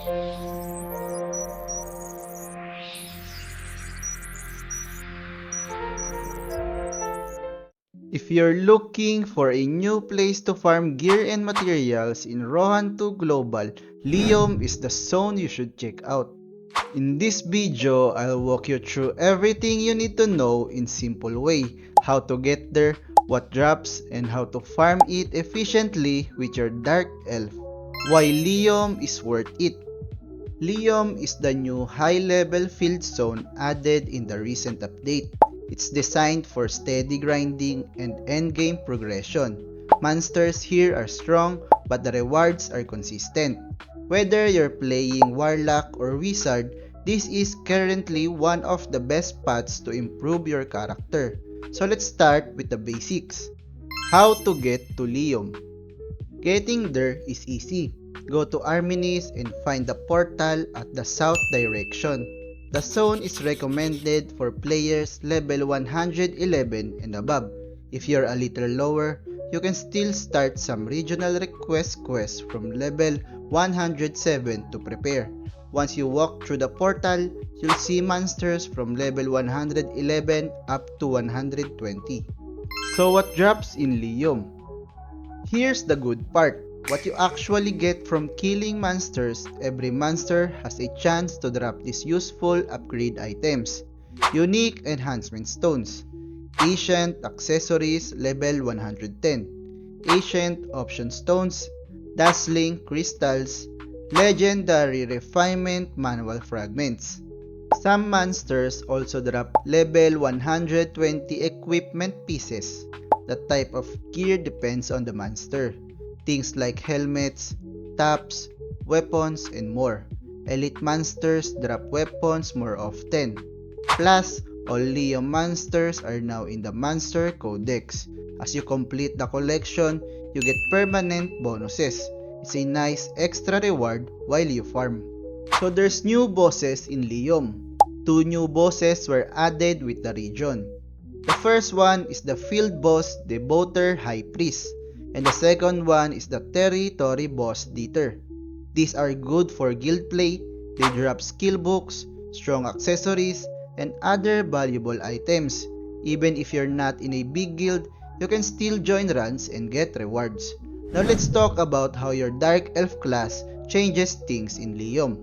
If you're looking for a new place to farm gear and materials in Rohan 2 Global, Liom is the zone you should check out. In this video, I'll walk you through everything you need to know in simple way, how to get there, what drops, and how to farm it efficiently with your Dark Elf. Why Liom is worth it. Liom is the new high-level field zone added in the recent update. It's designed for steady grinding and endgame progression. Monsters here are strong, but the rewards are consistent. Whether you're playing Warlock or Wizard, this is currently one of the best paths to improve your character. So let's start with the basics. How to get to Liom. Getting there is easy. Go to Arminis and find the portal at the south direction. The zone is recommended for players level 111 and above. If you're a little lower, you can still start some regional request quests from level 107 to prepare. Once you walk through the portal, you'll see monsters from level 111 up to 120. So what drops in Liom? Here's the good part. What you actually get from killing monsters, every monster has a chance to drop these useful upgrade items. Unique enhancement stones. Ancient accessories level 110. Ancient option stones. Dazzling crystals. Legendary refinement manual fragments. Some monsters also drop level 120 equipment pieces. The type of gear depends on the monster. Things like helmets, tops, weapons, and more. Elite monsters drop weapons more often. Plus, all Liom monsters are now in the Monster Codex. As you complete the collection, you get permanent bonuses. It's a nice extra reward while you farm. So there's new bosses in Liom. 2 new bosses were added with the region. The first one is the field boss Devoter High Priest, and the second one is the territory boss Dieter. These are good for guild play. They drop skill books, strong accessories, and other valuable items. Even if you're not in a big guild, you can still join runs and get rewards. Now let's talk about how your Dark Elf class changes things in Liom.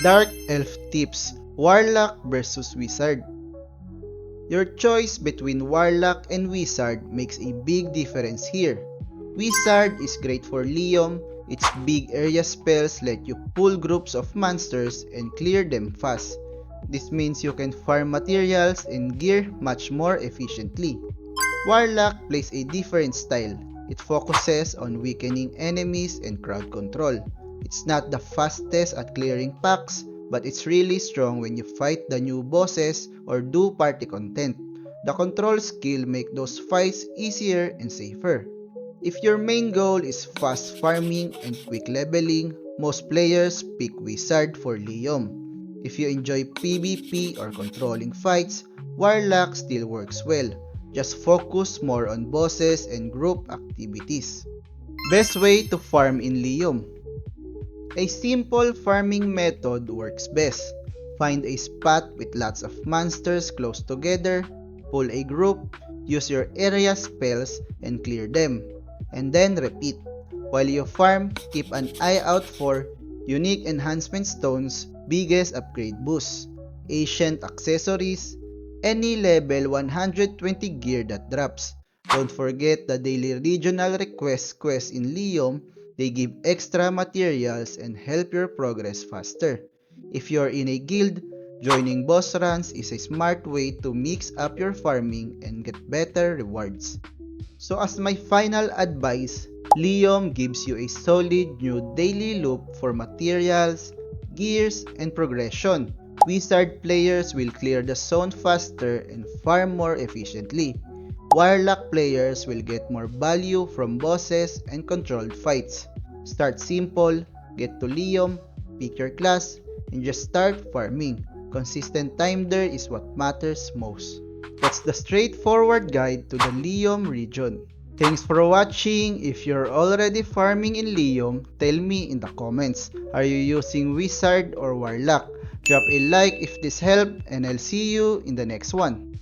Dark Elf tips: Warlock versus Wizard. Your choice between Warlock and Wizard makes a big difference here. Wizard is great for Liom. Its big area spells let you pull groups of monsters and clear them fast. This means you can farm materials and gear much more efficiently. Warlock plays a different style. It focuses on weakening enemies and crowd control. It's not the fastest at clearing packs, but it's really strong when you fight the new bosses or do party content. The control skill make those fights easier and safer. If your main goal is fast farming and quick leveling, most players pick Wizard for Liom. If you enjoy PvP or controlling fights, Warlock still works well. Just focus more on bosses and group activities. Best way to farm in Liom. A simple farming method works best. Find a spot with lots of monsters close together, pull a group, use your area spells and clear them, and then repeat. While you farm, keep an eye out for unique enhancement stones, biggest upgrade boosts, ancient accessories, any level 120 gear that drops. Don't forget the daily regional request quests in Liom. They give extra materials and help your progress faster. If you're in a guild, joining boss runs is a smart way to mix up your farming and get better rewards. So as my final advice, Liom gives you a solid new daily loop for materials, gears, and progression. Wizard players will clear the zone faster and farm more efficiently. Warlock players will get more value from bosses and controlled fights. Start simple, get to Liom, pick your class, and just start farming. Consistent time there is what matters most. That's the straightforward guide to the Liom region. Thanks for watching. If you're already farming in Liom, tell me in the comments. Are you using Wizard or Warlock? Drop a like if this helped, and I'll see you in the next one.